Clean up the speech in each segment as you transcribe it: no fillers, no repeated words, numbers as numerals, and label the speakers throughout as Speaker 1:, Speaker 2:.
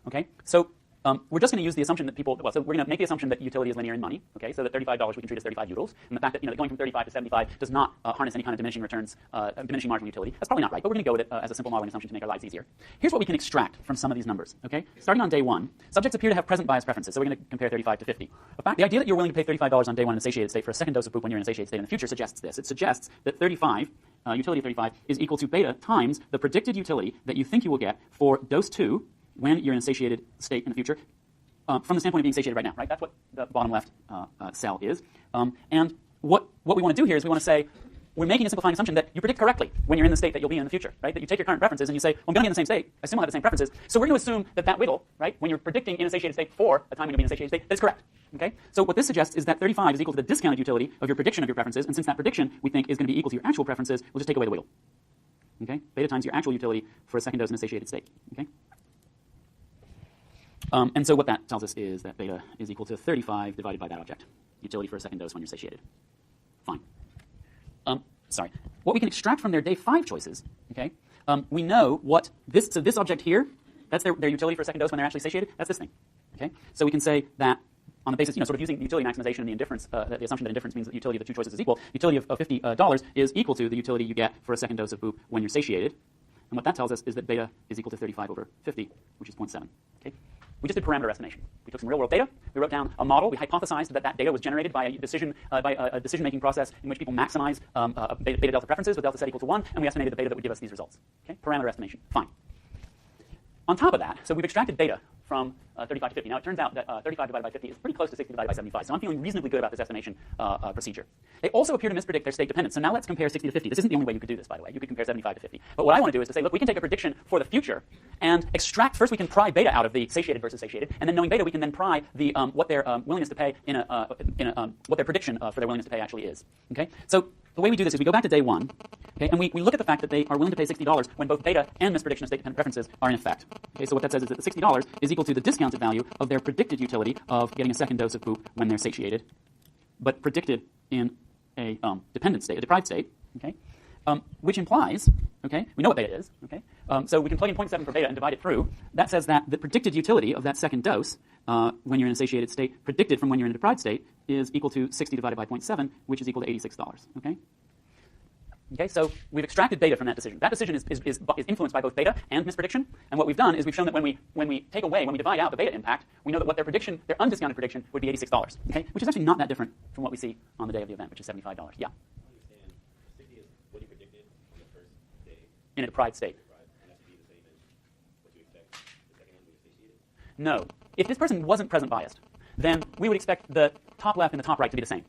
Speaker 1: Okay? So we're just going to use the assumption that people, so we're going to make the assumption that utility is linear in money, okay? So that $35 we can treat as 35 utils, and the fact that, that going from 35 to 75 does not harness any kind of diminishing returns, diminishing marginal utility. That's probably not right, but we're going to go with it as a simple modeling assumption to make our lives easier. Here's what we can extract from some of these numbers, okay? Starting on day one, subjects appear to have present bias preferences, so we're going to compare 35 to 50. The idea that you're willing to pay $35 on day one in a satiated state for a second dose of poop when you're in a satiated state in the future suggests this. It suggests that 35, utility of 35, is equal to beta times the predicted utility that you think you will get for dose 2 when you're in a satiated state in the future, from the standpoint of being satiated right now, right? That's what the bottom left cell is. And what we want to do here is we want to say, we're making a simplifying assumption that you predict correctly when you're in the state that you'll be in the future, right? That you take your current preferences and you say, well, I'm going to be in the same state. I assume I'll have the same preferences. So we're going to assume that that wiggle, right, when you're predicting in a satiated state for a time when you'll be in a satiated state, that's correct. Okay? So what this suggests is that 35 is equal to the discounted utility of your prediction of your preferences, and since that prediction we think is going to be equal to your actual preferences, we'll just take away the wiggle. Okay? Beta times your actual utility for a second dose in a satiated state. Okay? And so what that tells us is that beta is equal to 35 divided by that object, utility for a second dose when you're satiated. Fine. Sorry. What we can extract from their day 5 choices, okay, we know what this, so this object here, that's their utility for a second dose when they're actually satiated, that's this thing. Okay? So we can say that on the basis, sort of using the utility maximization and the indifference, the assumption that indifference means that the utility of the two choices is equal, utility of $50 is equal to the utility you get for a second dose of poop when you're satiated. And what that tells us is that beta is equal to 35 over 50, which is 0.7. Okay? We just did parameter estimation. We took some real-world data. We wrote down a model. We hypothesized that data was generated by a decision-making process in which people maximize beta delta preferences with delta set equal to 1, and we estimated the beta that would give us these results. Okay? Parameter estimation. Fine. On top of that, so we've extracted data from 35 to 50. Now, it turns out that 35 divided by 50 is pretty close to 60 divided by 75, so I'm feeling reasonably good about this estimation procedure. They also appear to mispredict their state dependence. So now let's compare 60 to 50. This isn't the only way you could do this, by the way. You could compare 75 to 50. But what I want to do is to say, look, we can take a prediction for the future and extract. First, we can pry beta out of the satiated versus satiated, and then knowing beta, we can then pry the what their willingness to pay what their prediction for their willingness to pay actually is. Okay, so the way we do this is we go back to day 1, okay, and we look at the fact that they are willing to pay $60 when both beta and misprediction of state-dependent preferences are in effect. Okay, so what that says is that the $60 is equal to the discounted value of their predicted utility of getting a second dose of poop when they're satiated, but predicted in a dependent state, a deprived state, okay, which implies, okay, we know what beta is, okay, so we can plug in 0.7 for beta and divide it through. That says that the predicted utility of that second dose when you're in a satiated state, predicted from when you're in a deprived state, is equal to 60 divided by 0.7, which is equal to $86, okay? Okay, so we've extracted beta from that decision. That decision is influenced by both beta and misprediction, and what we've done is we've shown that when we divide out the beta impact, we know that what their prediction, their undiscounted prediction, would be $86, okay? Which is actually not that different from what we see on the day of the event, which is $75. Yeah? In a deprived state. No. If this person wasn't present biased, then we would expect the top left and the top right to be the same,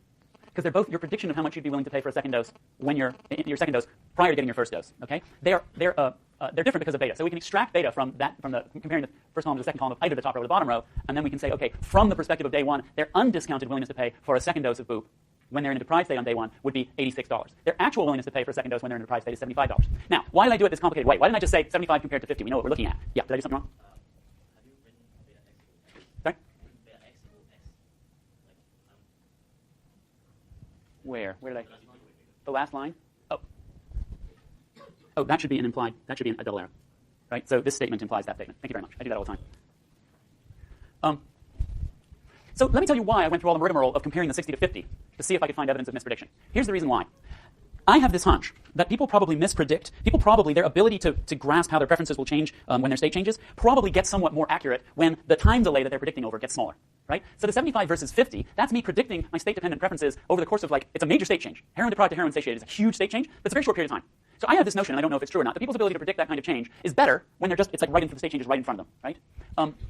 Speaker 1: because they're both your prediction of how much you'd be willing to pay for a second dose when you're in your second dose prior to getting your first dose. Okay, they're different because of beta. So we can extract beta from the comparing the first column to the second column of either the top row or the bottom row, and then we can say, okay, from the perspective of day 1, their undiscounted willingness to pay for a second dose of poop when they're in a deprived state on day 1 would be $86. Their actual willingness to pay for a second dose when they're in a deprived state is $75. Now, why did I do it this complicated way? Why didn't I just say 75 compared to 50? We know what we're looking at. Yeah, did I do something wrong? Sorry? Where? Where did I? The last line? Oh, that should be a double arrow, right? So this statement implies that statement. Thank you very much. I do that all the time. So let me tell you why I went through all the rigmarole of comparing the 60 to 50 to see if I could find evidence of misprediction. Here's the reason why. I have this hunch that people probably mispredict. People probably, their ability to grasp how their preferences will change when their state changes probably gets somewhat more accurate when the time delay that they're predicting over gets smaller, right? So the 75 versus 50, that's me predicting my state-dependent preferences over the course of, it's a major state change. Heroin deprived to heroin satiated is a huge state change, but it's a very short period of time. So I have this notion, and I don't know if it's true or not, that people's ability to predict that kind of change is better when they're it's like right into the state change is right in front of them, right?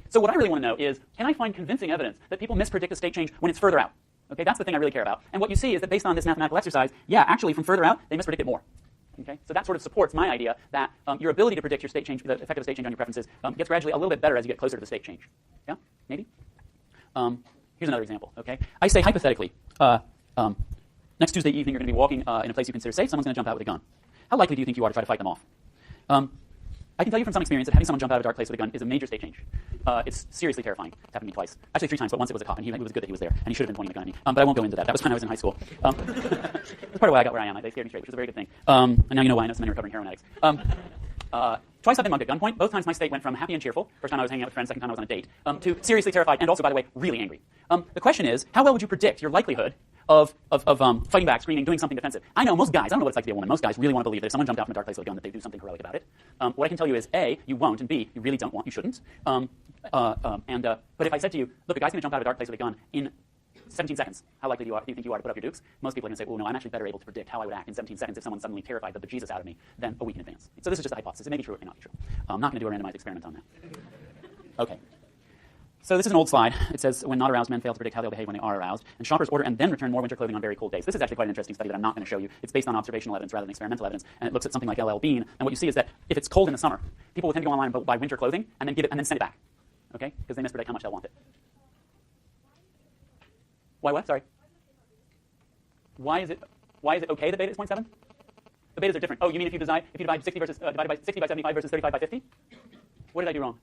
Speaker 1: So what I really want to know is, can I find convincing evidence that people mispredict a state change when it's further out? Okay, that's the thing I really care about. And what you see is that based on this mathematical exercise, yeah, actually from further out, they mispredict it more. Okay, so that sort of supports my idea that your ability to predict your state change, the effect of a state change on your preferences, gets gradually a little bit better as you get closer to the state change. Yeah, maybe? Here's another example, okay? I say hypothetically, next Tuesday evening you're going to be walking in a place you consider safe, someone's going to jump out with a gun. How likely do you think you are to try to fight them off? I can tell you from some experience that having someone jump out of a dark place with a gun is a major state change. It's seriously terrifying. It's happened to me twice. Actually 3 times, but once it was a cop, and it was good that he was there, and he should have been pointing the gun at me. But I won't go into that. That was when I was in high school. That's part of why I got where I am. They scared me straight, which is a very good thing. And now you know why I know so many recovering heroin addicts. Twice I've been mugged at gunpoint. Both times my state went from happy and cheerful, first time I was hanging out with friends, second time I was on a date, to seriously terrified and also, by the way, really angry. The question is, how well would you predict your likelihood of fighting back, screaming, doing something defensive? I know most guys, I don't know what it's like to be a woman, most guys really want to believe that if someone jumped out from a dark place with a gun that they'd do something heroic about it. What I can tell you is, A, you won't, and B, you really don't want, you shouldn't. But if I said to you, look, a guy's going to jump out of a dark place with a gun in 17 seconds, how likely do you think you are to put up your dukes? Most people are going to say, oh, no, I'm actually better able to predict how I would act in 17 seconds if someone suddenly terrified the bejesus out of me than a week in advance. So this is just a hypothesis. It may be true, it may not be true. I'm not going to do a randomized experiment on that. Okay. So this is an old slide. It says, when not aroused, men fail to predict how they'll behave when they are aroused. And shoppers order and then return more winter clothing on very cold days. This is actually quite an interesting study that I'm not going to show you. It's based on observational evidence rather than experimental evidence. And it looks at something like LL Bean. And what you see is that if it's cold in the summer, people will tend to go online and buy winter clothing and then send it back. Okay? Because they mispredict how much they'll want it. Why what? Sorry. Why is it okay that beta is 0.7? The betas are different. Oh, you mean if you divide 60 versus divided by 60 by 75 versus 35 by 50? What did I do wrong?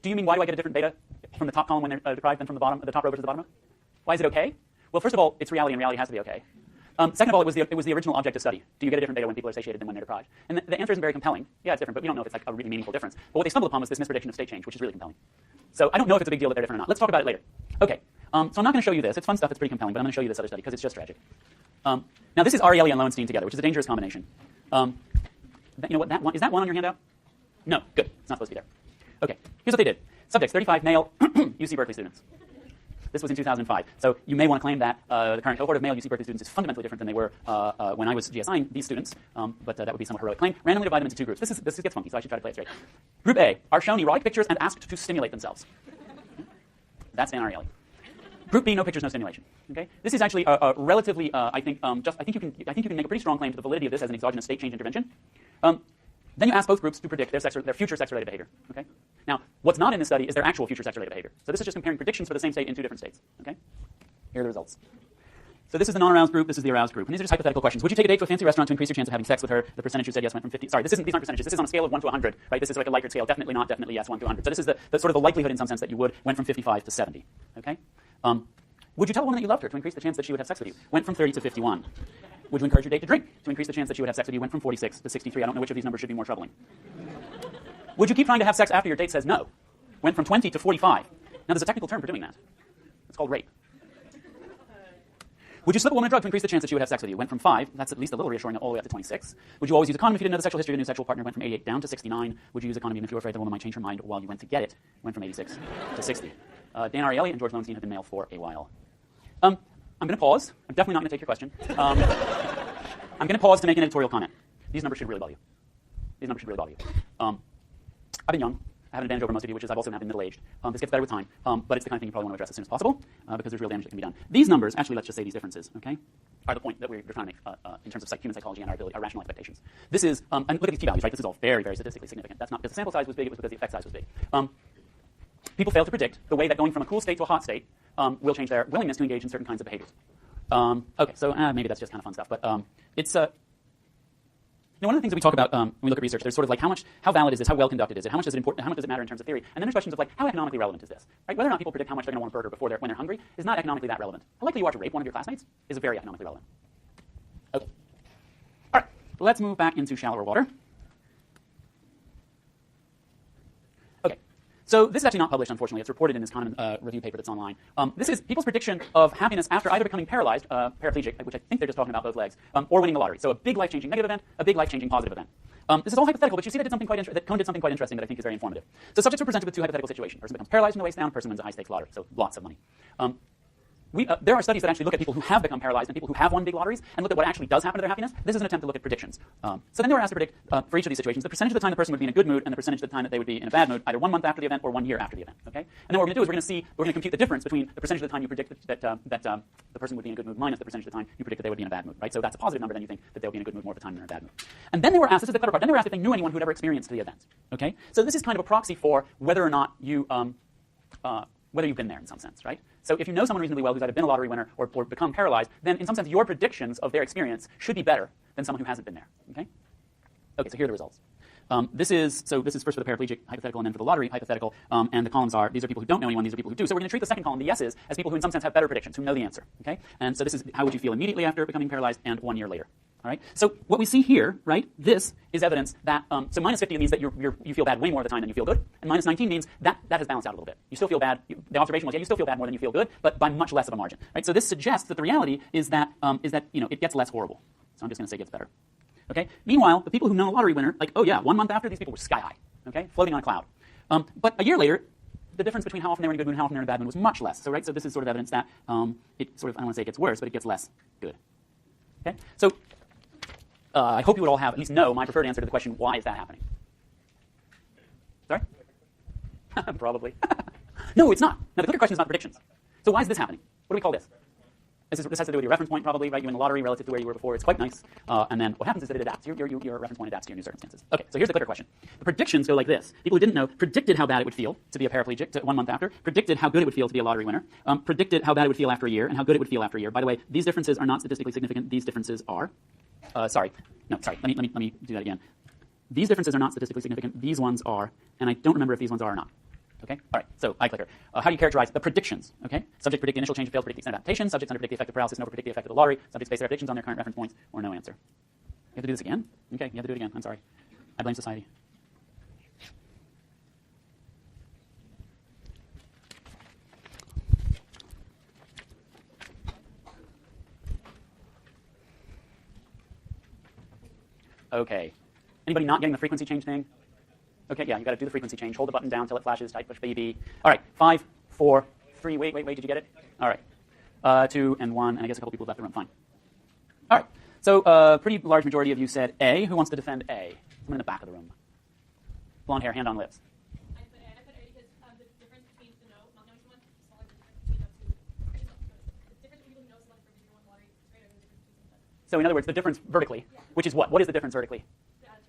Speaker 1: Do you mean why do I get a different beta from the top column when they're deprived than from the top row versus the bottom row? Why is it okay? Well, first of all, it's reality, and reality has to be okay. Second of all, it was the original object of study. Do you get a different beta when people are satiated than when they're deprived? And the answer isn't very compelling. Yeah, it's different, but we don't know if it's like a really meaningful difference. But what they stumbled upon was this misprediction of state change, which is really compelling. So I don't know if it's a big deal that they're different or not. Let's talk about it later. Okay. So I'm not going to show you this. It's fun stuff. It's pretty compelling, but I'm going to show you this other study because it's just tragic. Now this is Ariely and Lowenstein together, which is a dangerous combination. You know what? Is that one on your handout? No. Good. It's not supposed to be there. Okay. Here's what they did. Subjects: 35 male UC Berkeley students. This was in 2005. So you may want to claim that the current cohort of male UC Berkeley students is fundamentally different than they were when I was GSIing these students, but that would be a somewhat heroic claim. Randomly divide them into two groups. This gets funky, so I should try to play it straight. Group A are shown erotic pictures and asked to stimulate themselves. That's Dan Ariely. Group B, no pictures, no stimulation. Okay, this is actually a relatively, I think you can make a pretty strong claim to the validity of this as an exogenous state change intervention. Then you ask both groups to predict their future sex-related behavior. Okay. Now, what's not in this study is their actual future sex-related behavior. So this is just comparing predictions for the same state in two different states. Okay. Here are the results. So this is the non-aroused group. This is the aroused group. And these are just hypothetical questions. Would you take a date to a fancy restaurant to increase your chance of having sex with her? The percentage who said yes went from 50. Sorry, these aren't percentages. This is on a scale of 1 to 100. Right. This is like a Likert scale. Definitely not. Definitely yes. 1 to 100. So this is the sort of the likelihood in some sense that you would went from 55 to 70. Okay. Would you tell a woman that you loved her to increase the chance that she would have sex with you? Went from 30 to 51. Would you encourage your date to drink to increase the chance that she would have sex with you? Went from 46 to 63. I don't know which of these numbers should be more troubling. Would you keep trying to have sex after your date says no? Went from 20 to 45. Now, there's a technical term for doing that. It's called rape. Would you slip a woman a drug to increase the chance that she would have sex with you? Went from 5. That's at least a little reassuring, all the way up to 26. Would you always use a condom if you didn't know the sexual history of the new sexual partner? Went from 88 down to 69. Would you use a condom even if you were afraid the woman might change her mind while you went to get it? Went from 86 to 60. Dan Ariely and George Lowenstein have been male for a while. I'm going to pause. I'm definitely not going to take your question. I'm going to pause to make an editorial comment. These numbers should really bother you. I've been young. I have an advantage over most of you, which is I've also now been middle-aged. This gets better with time, but it's the kind of thing you probably want to address as soon as possible because there's real damage that can be done. These numbers, actually, let's just say these differences, okay, are the point that we're trying to make in terms of human psychology and our rational expectations. This is, and look at these p-values, right? This is all very, very statistically significant. That's not because the sample size was big, it was because the effect size was big. People fail to predict the way that going from a cool state to a hot state will change their willingness to engage in certain kinds of behaviors. Okay, so maybe that's just kind of fun stuff, but it's one of the things that we talk about when we look at research, there's sort of like how valid is this, how well conducted is it, how much does it matter in terms of theory, and then there's questions of like how economically relevant is this, right? Whether or not people predict how much they're going to want a burger when they're hungry is not economically that relevant. How likely you are to rape one of your classmates is very economically relevant. Okay, all right, let's move back into shallower water. So this is actually not published, unfortunately. It's reported in this Kahneman review paper that's online. This is people's prediction of happiness after either becoming paralyzed, paraplegic, which I think they're just talking about both legs, or winning the lottery. So a big life-changing negative event, a big life-changing positive event. This is all hypothetical, but you see that Cohn did something quite interesting that I think is very informative. So subjects were presented with two hypothetical situations. Person becomes paralyzed from the waist down, person wins a high-stakes lottery, so lots of money. There are studies that actually look at people who have become paralyzed and people who have won big lotteries and look at what actually does happen to their happiness. This is an attempt to look at predictions. So then they were asked to predict, for each of these situations, the percentage of the time the person would be in a good mood and the percentage of the time that they would be in a bad mood, either 1 month after the event or 1 year after the event. Okay? And then what we're going to do is we're going to compute the difference between the percentage of the time you predict that the person would be in a good mood minus the percentage of the time you predict that they would be in a bad mood. Right? So that's a positive number, then you think that they'll be in a good mood more of the time than they're in a bad mood. And then they were asked, this is the clever part, then they were asked if they knew anyone who had ever experienced the event. Okay? So this is kind of a proxy for whether or not you whether you've been there in some sense, right? So if you know someone reasonably well who's either been a lottery winner or become paralyzed, then in some sense your predictions of their experience should be better than someone who hasn't been there. Okay? Okay, so here are the results. This is first for the paraplegic hypothetical and then for the lottery hypothetical. And the columns are, these are people who don't know anyone, these are people who do. So we're going to treat the second column, the yeses, as people who in some sense have better predictions, who know the answer. Okay? And so this is how would you feel immediately after becoming paralyzed and 1 year later. All right. So what we see here, right? This is evidence that so minus 50 means that you feel bad way more of the time than you feel good, and minus 19 means that has balanced out a little bit. You still feel bad. The observation was, yeah, you still feel bad more than you feel good, but by much less of a margin. Right. So this suggests that the reality is that it gets less horrible. So I'm just going to say it gets better. Okay. Meanwhile, the people who know a lottery winner, like, oh yeah, 1 month after, these people were sky high. Okay, floating on a cloud. But a year later, the difference between how often they were in a good mood and how often they were in a bad mood was much less. So, right, so this is sort of evidence that it sort of, I don't want to say it gets worse, but it gets less good. Okay, so I hope you would all have, at least know, my preferred answer to the question, why is that happening? Sorry? Probably. No, it's not. Now, the clicker question is about predictions. So why is this happening? What do we call this? This has to do with your reference point, probably, right? You win the lottery relative to where you were before. It's quite nice. And then what happens is that it adapts. Your reference point adapts to your new circumstances. Okay, so here's the clicker question. The predictions go like this. People who didn't know predicted how bad it would feel to be a paraplegic 1 month after, predicted how good it would feel to be a lottery winner, predicted how bad it would feel after a year, and how good it would feel after a year. By the way, these differences are not statistically significant. These differences are... sorry. Let me do that again. These differences are not statistically significant. These ones are, and I don't remember if these ones are or not. Okay? All right, so iClicker. How do you characterize the predictions? Okay? Subject predict the initial change, fail to predict the extent of adaptation. Subjects under predict the effect of paralysis, and over predict the effect of the lottery. Subjects base their predictions on their current reference points, or no answer. You have to do this again? Okay, you have to do it again. I'm sorry. I blame society. Okay. Anybody not getting the frequency change thing? Okay, yeah, you got to do the frequency change. Hold the button down until it flashes. Type push baby. All right, 5, 4, 3. Wait. Did you get it? All right. 2 and 1, and I guess a couple people left the room. Fine. All right. So a pretty large majority of you said A. Who wants to defend A? Someone in the back of the room. Blonde hair, hand on lips.
Speaker 2: I put A. I put A because the difference between to know, not knowing someone, is smaller than the difference between those two. The difference between people who know someone for one lottery is greater than the difference between them.
Speaker 1: So in other words, the difference vertically, which is what? What is the difference vertically?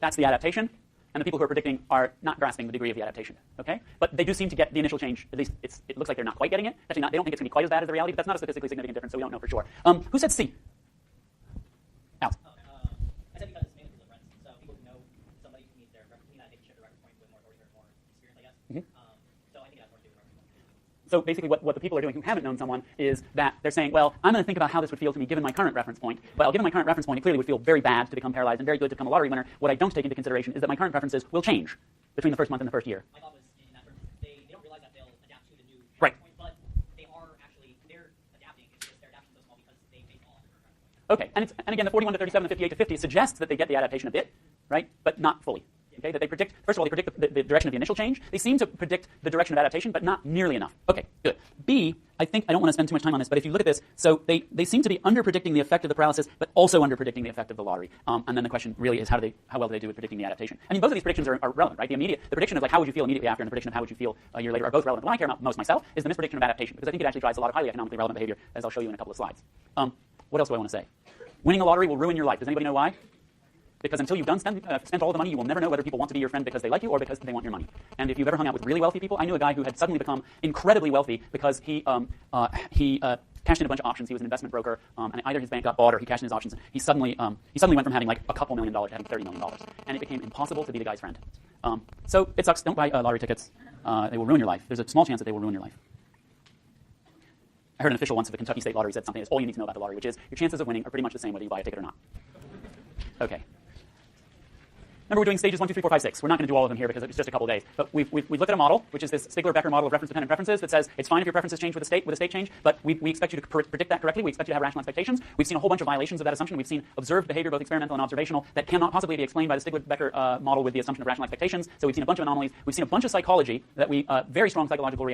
Speaker 1: That's the adaptation. And the people who are predicting are not grasping the degree of the adaptation, okay? But they do seem to get the initial change. At least it looks like they're not quite getting it. Actually, they don't think it's going to be quite as bad as the reality, but that's not a statistically significant difference, so we don't know for sure. Who said C? Alex.
Speaker 3: I said because it's mainly because of reference. So people who know somebody who needs their reference, they can share the reference point with more authority or more experience, I guess.
Speaker 1: Mm-hmm.
Speaker 3: So I think that's more to do with reference point.
Speaker 1: So basically what the people are doing who haven't known someone is that they're saying, well, I'm going to think about how this would feel to me given my current reference point. Well, given my current reference point, it clearly would feel very bad to become paralyzed and very good to become a lottery winner. What I don't take into consideration is that my current preferences will change between the first month and the first year.
Speaker 3: My thought was in that terms, they don't realize that they'll adapt to the new
Speaker 1: right.
Speaker 3: Point, but they're adapting. It's just their adaptation so small because they base all on their current point.
Speaker 1: Okay, and again, the 41 to 37 and 58 to 50 suggests that they get the adaptation a bit, right? But not fully. Okay, that they predict, first of all, they predict the direction of the initial change. They seem to predict the direction of adaptation, but not nearly enough. Okay, good. B, I think, I don't want to spend too much time on this, but if you look at this, so they seem to be under-predicting the effect of the paralysis, but also under-predicting the effect of the lottery. And then the question really is how well do they do with predicting the adaptation? I mean, both of these predictions are relevant, right? The prediction of like how would you feel immediately after and the prediction of how would you feel a year later are both relevant. What I care about most myself is the misprediction of adaptation, because I think it actually drives a lot of highly economically relevant behavior, as I'll show you in a couple of slides. What else do I want to say? Winning a lottery will ruin your life. Does anybody know why? Because until you've spent all the money, you will never know whether people want to be your friend because they like you or because they want your money. And if you've ever hung out with really wealthy people, I knew a guy who had suddenly become incredibly wealthy because he cashed in a bunch of options. He was an investment broker, and either his bank got bought or he cashed in his options. He suddenly went from having like a couple $1 million to having $30 million, and it became impossible to be the guy's friend. So it sucks. Don't buy lottery tickets. They will ruin your life. There's a small chance that they will ruin your life. I heard an official once of the Kentucky State Lottery said something that's all you need to know about the lottery, which is your chances of winning are pretty much the same whether you buy a ticket or not. Okay. Remember, we're doing stages 1, 2, 3, 4, 5, 6. We're not going to do all of them here because it's just a couple of days. But we've looked at a model, which is this Stigler-Becker model of reference-dependent preferences that says it's fine if your preferences change with a state change, but we expect you to predict that correctly. We expect you to have rational expectations. We've seen a whole bunch of violations of that assumption. We've seen observed behavior, both experimental and observational, that cannot possibly be explained by the Stigler-Becker model with the assumption of rational expectations. So we've seen a bunch of anomalies. We've seen a bunch of psychology that very strong psychological